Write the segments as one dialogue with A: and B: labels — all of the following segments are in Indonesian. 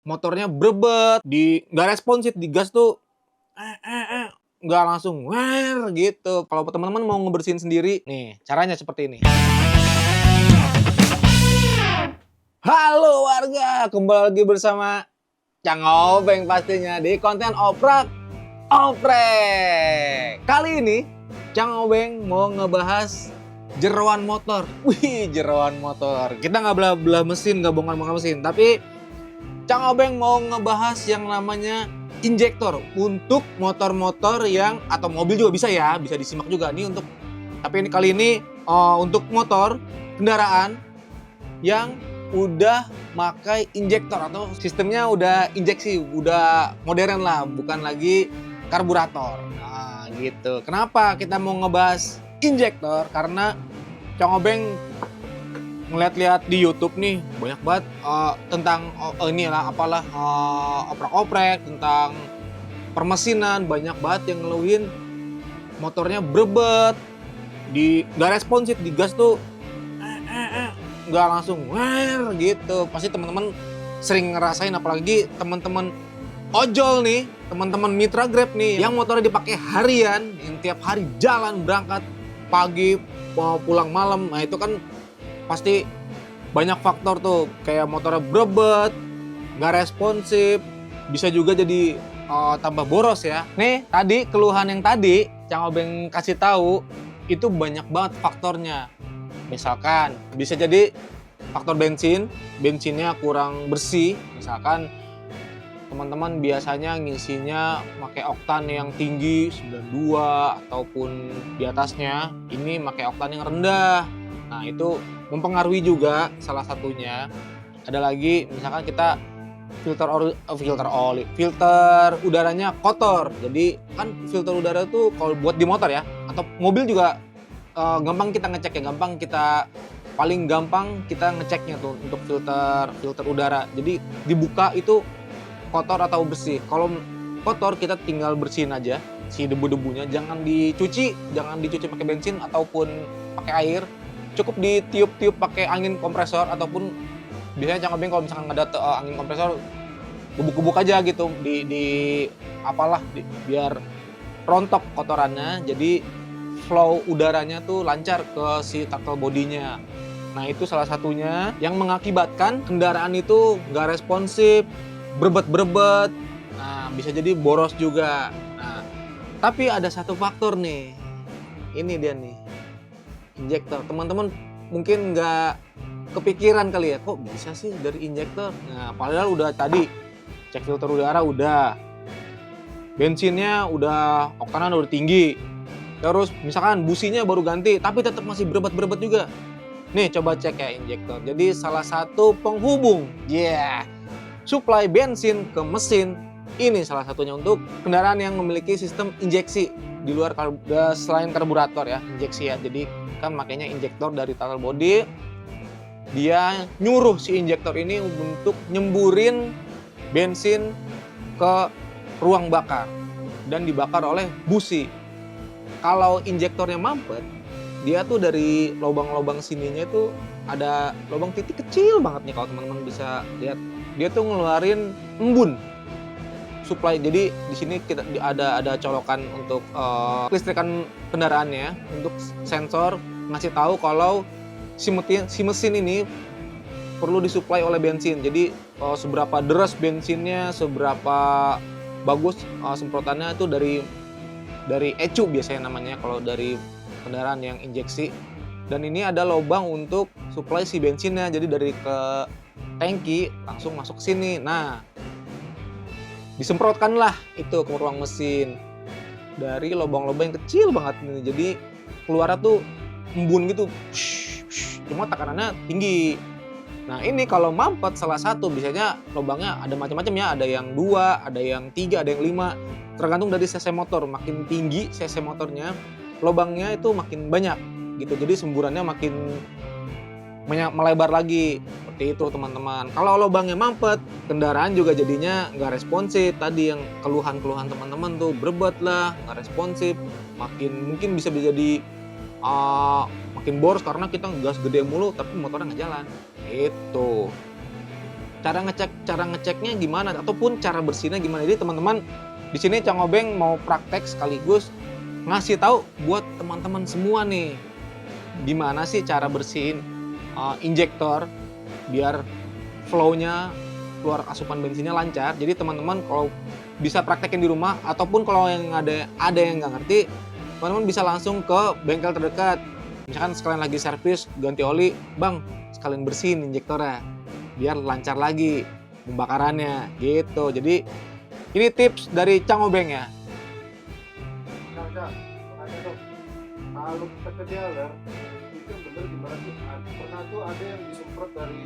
A: motornya brebet, nggak responsif, digas tuh nggak langsung gitu. Kalau teman-teman mau ngebersihin sendiri, nih caranya seperti ini. Halo warga, kembali lagi bersama Cang Obeng pastinya di konten Oprak Oprek. Kali ini Cang Obeng mau ngebahas jeroan motor. Wih, jeroan motor. Kita nggak belah-belah mesin, nggak bongkar-bongkar mesin, tapi Cang Obeng mau ngebahas yang namanya injektor untuk motor-motor yang, atau mobil juga bisa ya, bisa disimak juga nih untuk. Tapi kali ini untuk motor kendaraan yang udah pakai injektor atau sistemnya udah injeksi, udah modern lah, bukan lagi karburator. Nah, gitu. Kenapa kita mau ngebahas injektor? Karena Cang Obeng ngeliat-liat di YouTube nih banyak banget tentang oprek-oprek tentang permesinan, banyak banget yang ngeluhin motornya brebet, nggak responsif, digas tuh nggak langsung gitu. Pasti teman-teman sering ngerasain, apalagi teman-teman ojol nih, teman-teman mitra Grab nih yang motornya dipakai harian, yang tiap hari jalan berangkat pagi mau pulang malam. Nah itu kan pasti banyak faktor tuh, kayak motornya brebet, nggak responsif, bisa juga jadi tambah boros ya. Nih tadi keluhan yang tadi Cang Obeng kasih tahu itu banyak banget faktornya. Misalkan bisa jadi faktor bensinnya kurang bersih. Misalkan teman-teman biasanya ngisinya pakai oktan yang tinggi 92 ataupun di atasnya, ini pakai oktan yang rendah. Nah itu mempengaruhi juga salah satunya. Ada lagi misalkan kita filter udaranya kotor. Jadi kan filter udara tuh kalau buat di motor ya, atau mobil juga gampang kita ngecek ya, paling gampang kita ngeceknya tuh untuk filter udara. Jadi dibuka itu kotor atau bersih. Kalau kotor kita tinggal bersihin aja si debu-debunya, jangan dicuci pakai bensin ataupun pakai air. Cukup ditiup-tiup pakai angin kompresor, ataupun biasanya Cang Obeng kalau misalkan ada angin kompresor, gebuk-gebuk aja gitu biar rontok kotorannya, jadi flow udaranya tuh lancar ke si throttle bodinya. Nah itu salah satunya yang mengakibatkan kendaraan itu nggak responsif, berebet. Nah bisa jadi boros juga. Nah tapi ada satu faktor nih, ini dia nih, injektor. Teman-teman mungkin nggak kepikiran kali ya, kok bisa sih dari injektor. Nah padahal udah tadi cek filter udara udah, bensinnya udah, oktanan udah tinggi, terus misalkan businya baru ganti tapi tetap masih berebet juga. Nih coba cek ya injektor. Jadi salah satu penghubung suplai bensin ke mesin, ini salah satunya untuk kendaraan yang memiliki sistem injeksi di luar selain karburator ya, injeksi ya. Jadi kan makanya injektor dari throttle body, dia nyuruh si injektor ini untuk nyemburin bensin ke ruang bakar dan dibakar oleh busi. Kalau injektornya mampet, dia tuh dari lubang-lubang sininya tuh ada lubang titik kecil banget nih, kalau teman-teman bisa lihat. Dia tuh ngeluarin embun supply. Jadi di sini kita ada colokan untuk listrikan kendaraannya, untuk sensor ngasih tahu kalau si mesin ini perlu disuplai oleh bensin. Jadi seberapa deras bensinnya, seberapa bagus semprotannya itu dari ECU biasanya namanya kalau dari kendaraan yang injeksi. Dan ini ada lubang untuk suplai si bensinnya, jadi dari ke tangki langsung masuk ke sini. Nah disemprotkanlah itu ke ruang mesin dari lubang-lubang yang kecil banget ini, jadi keluarnya tuh embun gitu, cuma tekanannya tinggi. Nah ini kalau mampet salah satu, biasanya lubangnya ada macam-macam ya, ada yang 2, ada yang 3, ada yang 5, tergantung dari cc motor. Makin tinggi cc motornya, lubangnya itu makin banyak gitu, jadi semburannya makin melebar lagi. Seperti itu teman-teman. Kalau lubangnya mampet, kendaraan juga jadinya nggak responsif. Tadi yang keluhan-keluhan teman-teman tuh, berebet lah, nggak responsif, mungkin bisa jadi makin boros karena kita gas gede mulu tapi motornya nggak jalan. Itu Cara ngeceknya gimana ataupun cara bersihnya gimana. Jadi teman-teman di sini Cang Obeng mau praktek sekaligus ngasih tahu buat teman-teman semua nih gimana sih cara bersihin injektor biar flow-nya keluar asupan bensinnya lancar. Jadi teman-teman kalau bisa praktekin di rumah ataupun kalau yang ada yang nggak ngerti, teman-teman bisa langsung ke bengkel terdekat. Misalkan sekalian lagi servis ganti oli, bang sekalian bersihin injektornya biar lancar lagi pembakarannya gitu. Jadi ini tips dari Cang Obeng ya.
B: Kak, makanya dong, kalau kita ke dealer itu bener gimana sih? Pernah tuh ada yang disemprot dari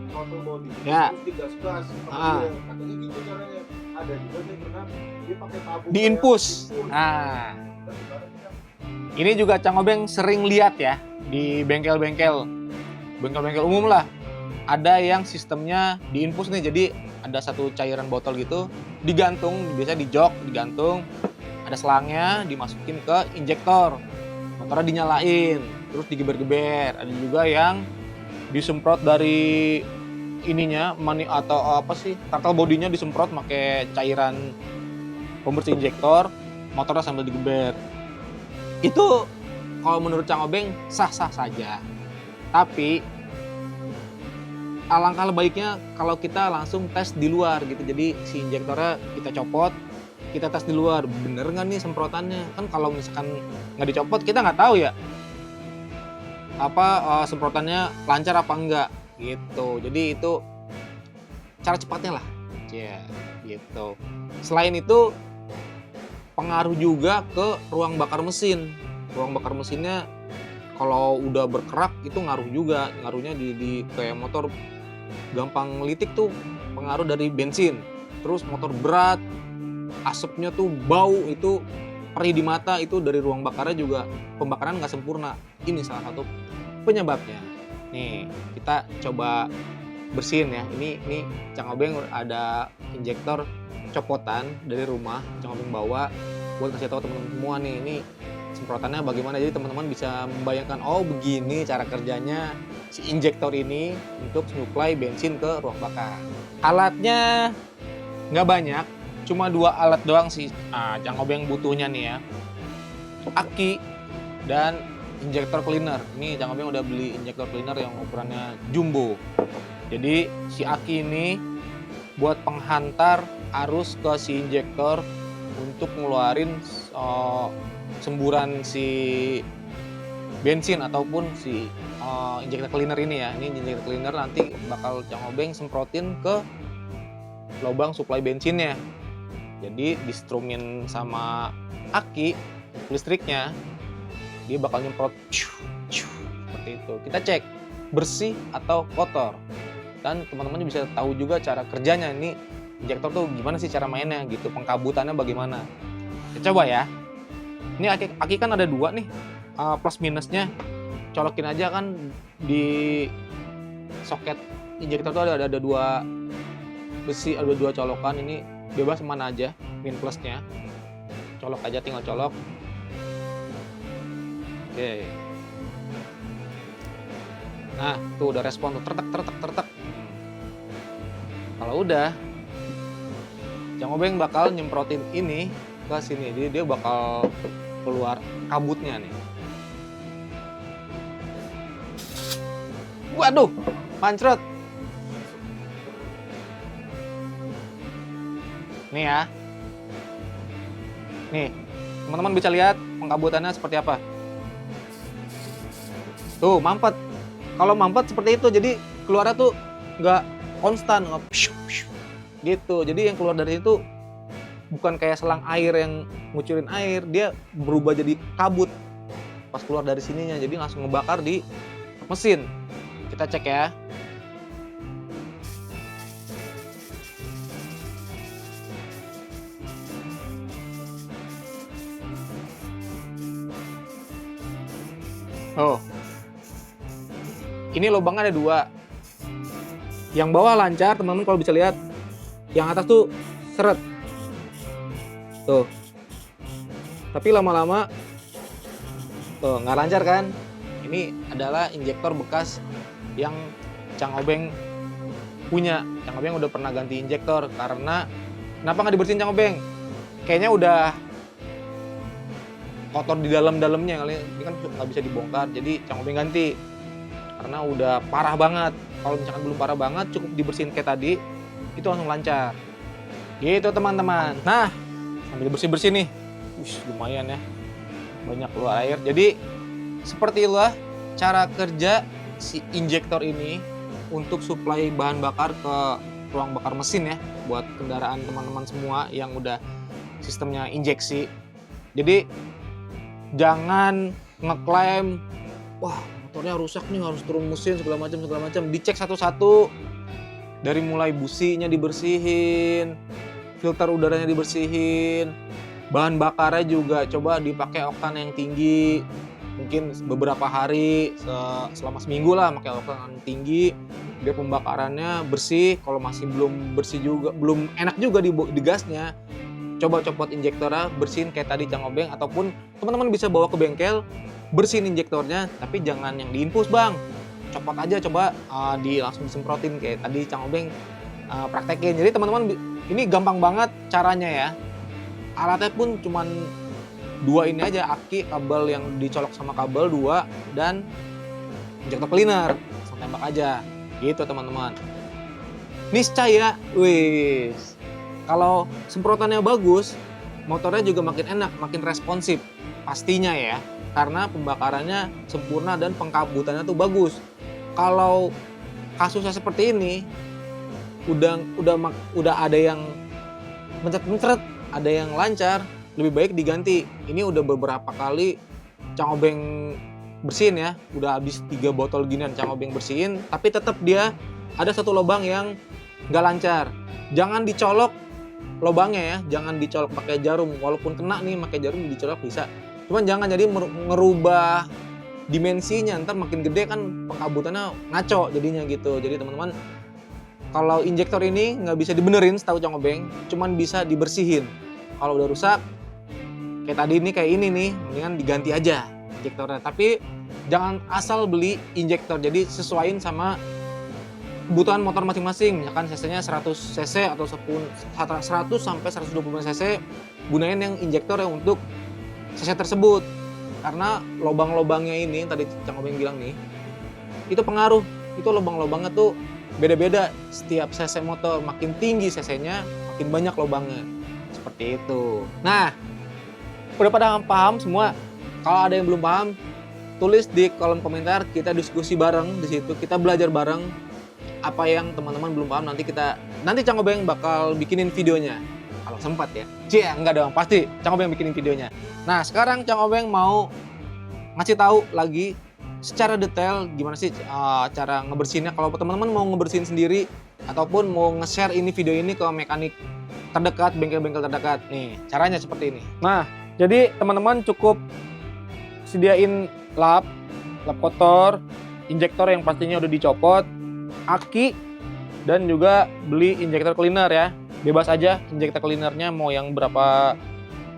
B: throttle body,
A: Ya.
B: terus digas-gas, katanya gitu caranya. Ada juga nih pernah dia pakai tabung
A: Diinfus.
B: kayak
A: Nah,
B: Dan gimana sih, Kak?
A: ini juga Cang Obeng sering lihat ya di bengkel-bengkel umum lah. Ada yang sistemnya diinfus nih, jadi ada satu cairan botol gitu digantung, biasanya di jok digantung, ada selangnya dimasukin ke injektor, motornya dinyalain, terus digeber-geber. Ada juga yang disemprot dari ininya atau apa sih, throttle bodinya disemprot pakai cairan pembersih injektor, motornya sambil digeber. Itu kalau menurut Cang Obeng sah-sah saja. Tapi alangkah baiknya kalau kita langsung tes di luar gitu. Jadi si injektornya kita copot, kita tes di luar, bener nggak nih semprotannya. Kan kalau misalkan nggak dicopot kita nggak tahu ya apa semprotannya lancar apa enggak gitu. Jadi itu cara cepatnya lah ya gitu. Selain itu pengaruh juga ke ruang bakar mesin. Ruang bakar mesinnya kalau udah berkerak itu ngaruh juga. Ngaruhnya di kayak motor gampang ngelitik tuh pengaruh dari bensin. Terus motor berat, asapnya tuh bau, itu perih di mata, itu dari ruang bakarnya juga pembakaran nggak sempurna. Ini salah satu penyebabnya. Nih kita coba bersihin ya. Ini Cang Obeng ada injektor copotan dari rumah, Cang Obeng bawa buat kasih tahu teman-teman semua nih. Ini semprotannya bagaimana, jadi teman-teman bisa membayangkan, oh begini cara kerjanya si injektor ini untuk supply bensin ke ruang bakar. Alatnya nggak banyak, cuma 2 alat doang sih Cang Obeng butuhnya nih ya. Aki dan injektor cleaner. Ini Cang Obeng udah beli injektor cleaner yang ukurannya jumbo. Jadi si aki ini buat penghantar arus ke si injektor untuk ngeluarin semburan si bensin ataupun si injektor cleaner ini ya. Ini injektor cleaner nanti bakal Cang Obeng semprotin ke lubang suplai bensinnya. Jadi distrumin sama aki listriknya, dia bakal nyemprot seperti itu. Kita cek bersih atau kotor, dan teman-teman bisa tahu juga cara kerjanya. Ini injektor tuh gimana sih cara mainnya gitu, pengkabutannya bagaimana. Kita coba ya. Ini aki kan ada 2 nih, plus minusnya. Colokin aja kan di soket injektor tuh ada 2 besi, ada 2 colokan. Ini bebas mana aja min plusnya, colok aja, tinggal colok. Oke, nah tuh udah respon tuh, tertek. Kalau udah, Cang Obeng bakal nyemprotin ini ke sini. Dia bakal keluar kabutnya nih. Waduh, mancret. Nih ya. Nih, teman-teman bisa lihat pengkabutannya seperti apa. Tuh, mampet. Kalau mampet seperti itu, jadi keluarnya tuh nggak konstan, nggak gitu. Jadi yang keluar dari itu bukan kayak selang air yang ngucurin air, dia berubah jadi kabut pas keluar dari sininya. Jadi langsung ngebakar di mesin. Kita cek ya. Oh, ini lubangnya ada 2. Yang bawah lancar, teman-teman kalau bisa lihat. Yang atas tuh seret. Tuh. Tapi lama-lama tuh nggak lancar kan? Ini adalah injektor bekas yang Cang Obeng punya. Cang Obeng udah pernah ganti injektor karena kenapa nggak dibersihin Cang Obeng? Kayaknya udah kotor di dalam-dalamnya kali. Ini kan nggak bisa dibongkar, jadi Cang Obeng ganti karena udah parah banget. Kalau misalkan belum parah banget, cukup dibersihin kayak tadi, itu langsung lancar. Gitu teman-teman. Nah, sambil bersih-bersih nih, lumayan ya, banyak keluar air. Jadi seperti itulah cara kerja si injektor ini untuk suplai bahan bakar ke ruang bakar mesin ya, buat kendaraan teman-teman semua yang udah sistemnya injeksi. Jadi jangan ngeklaim, wah motornya rusak nih harus turun mesin segala macam. Dicek satu-satu, dari mulai businya dibersihin, filter udaranya dibersihin, bahan bakarnya juga coba dipakai oktan yang tinggi, mungkin beberapa hari selama seminggu lah pakai oktan tinggi biar pembakarannya bersih. Kalau masih belum bersih juga, belum enak juga di gasnya, coba copot injektornya, bersihin kayak tadi Cang Obeng, ataupun teman-teman bisa bawa ke bengkel bersihin injektornya, tapi jangan yang diinfus bang, copot aja, coba langsung disemprotin kayak tadi Cang Obeng praktekin. Jadi teman-teman ini gampang banget caranya ya, alatnya pun cuman 2 ini aja, aki, kabel yang dicolok sama kabel 2, dan injektor cleaner, langsung tembak aja gitu teman-teman. Niscaya, wis, kalau semprotannya bagus, motornya juga makin enak, makin responsif pastinya ya, karena pembakarannya sempurna dan pengkabutannya tuh bagus. Kalau kasusnya seperti ini, udah ada yang mencret-mencret, ada yang lancar, lebih baik diganti. Ini udah beberapa kali Cang Obeng bersihin ya, udah habis 3 botol ginian Cang Obeng bersihin, tapi tetap dia ada satu lubang yang nggak lancar. Jangan dicolok lubangnya ya, jangan dicolok pakai jarum. Walaupun kena nih pakai jarum dicolok bisa, cuman jangan jadi ngerubah dimensinya, ntar makin gede kan pengkabutannya ngaco jadinya gitu. Jadi teman-teman, kalau injektor ini nggak bisa dibenerin setahu Cang Obeng, cuman bisa dibersihin. Kalau udah rusak kayak tadi ini, kayak ini nih, mendingan diganti aja injektornya. Tapi jangan asal beli injektor, jadi sesuaiin sama kebutuhan motor masing-masing. Misalkan cc-nya 100 cc atau 100 sampai 120 cc, gunain yang injektor yang untuk cc tersebut. Karena lubang-lubangnya ini tadi Cang Obeng bilang nih, itu pengaruh. Itu lubang-lubangnya tuh beda-beda setiap cc motor. Makin tinggi cc-nya, makin banyak lubangnya. Seperti itu. Nah, udah pada paham semua? Kalau ada yang belum paham, tulis di kolom komentar, kita diskusi bareng di situ, kita belajar bareng apa yang teman-teman belum paham. Nanti Cang Obeng bakal bikinin videonya kalau sempat ya. Enggak dong, pasti Cang Obeng bikinin videonya. Nah, sekarang Cang Obeng mau ngasih tahu lagi secara detail gimana sih cara ngebersihinnya. Kalau teman-teman mau ngebersihin sendiri ataupun mau nge-share ini video ini ke mekanik terdekat, bengkel-bengkel terdekat. Nih, caranya seperti ini. Nah, jadi teman-teman cukup sediain lap kotor, injektor yang pastinya udah dicopot, aki, dan juga beli injektor cleaner ya. Bebas aja injektor cleanernya mau yang berapa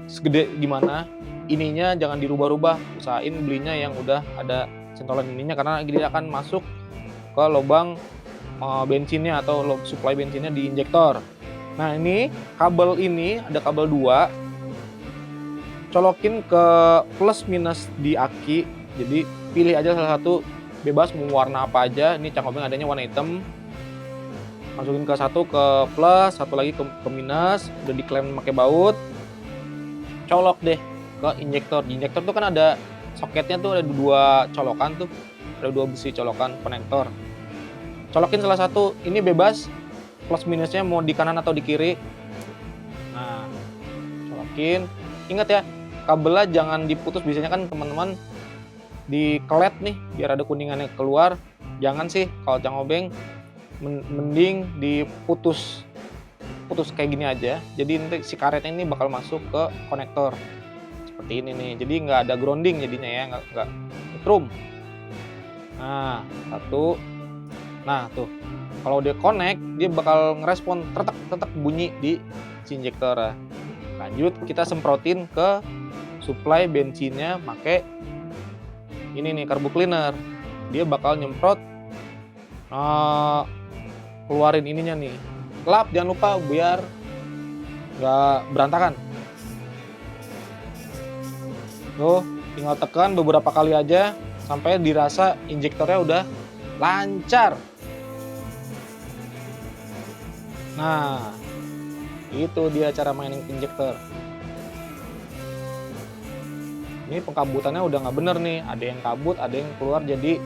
A: segede gimana. Ininya jangan dirubah-rubah, usahain belinya yang udah ada sentolan ininya, karena dia akan masuk ke lubang bensinnya atau suplai bensinnya di injektor. Nah, ini kabel ini ada kabel 2, colokin ke plus minus di aki. Jadi pilih aja salah satu, bebas mau warna apa aja. Ini Cang Obeng adanya warna hitam. Masukin ke satu ke plus, satu lagi ke minus, udah diklem pakai baut. Colok deh ke injektor. Di injektor tuh kan ada soketnya tuh, ada 2 colokan tuh. Ada 2 besi colokan konektor. Colokin salah satu, ini bebas plus minusnya mau di kanan atau di kiri. Nah, colokin. Ingat ya, kabelnya jangan diputus. Biasanya kan teman-teman dikelet nih biar ada kuningannya keluar. Jangan sih, kalau Cang Obeng mending diputus kayak gini aja. Jadi nanti si karetnya ini bakal masuk ke konektor seperti ini nih. Jadi nggak ada grounding jadinya ya, nggak nyetrum. Nah, satu. Nah tuh, kalau dia connect, dia bakal ngerespon tetek bunyi di si injektor. Lanjut kita semprotin ke suplai bensinnya pakai ini nih, karbu cleaner. Dia bakal nyemprot keluarin ininya nih. Lap, jangan lupa biar nggak berantakan. Tuh, tinggal tekan beberapa kali aja sampai dirasa injektornya udah lancar. Nah, itu dia cara mainin injektor. Ini pengkabutannya udah nggak bener nih, ada yang kabut, ada yang keluar jadi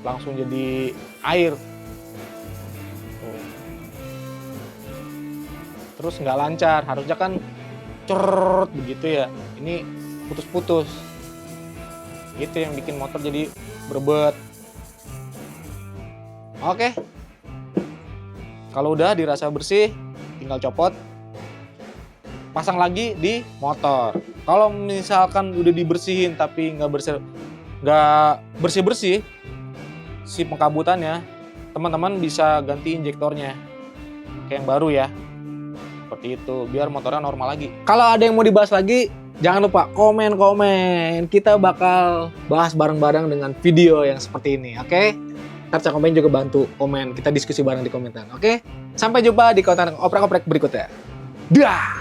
A: langsung jadi air. Tuh. Terus nggak lancar, harusnya kan cerut begitu ya. Ini putus-putus. Itu yang bikin motor jadi berbet. Oke. Kalau udah dirasa bersih, tinggal copot. Pasang lagi di motor. Kalau misalkan udah dibersihin tapi nggak bersih-bersih si pengkabutannya, teman-teman bisa ganti injektornya kayak yang baru ya. Seperti itu, biar motornya normal lagi. Kalau ada yang mau dibahas lagi, jangan lupa komen-komen. Kita bakal bahas bareng-bareng dengan video yang seperti ini, oke? Ntar komen juga bantu komen, kita diskusi bareng di komentar, oke? Sampai jumpa di konten oprek-oprek berikutnya. Dah!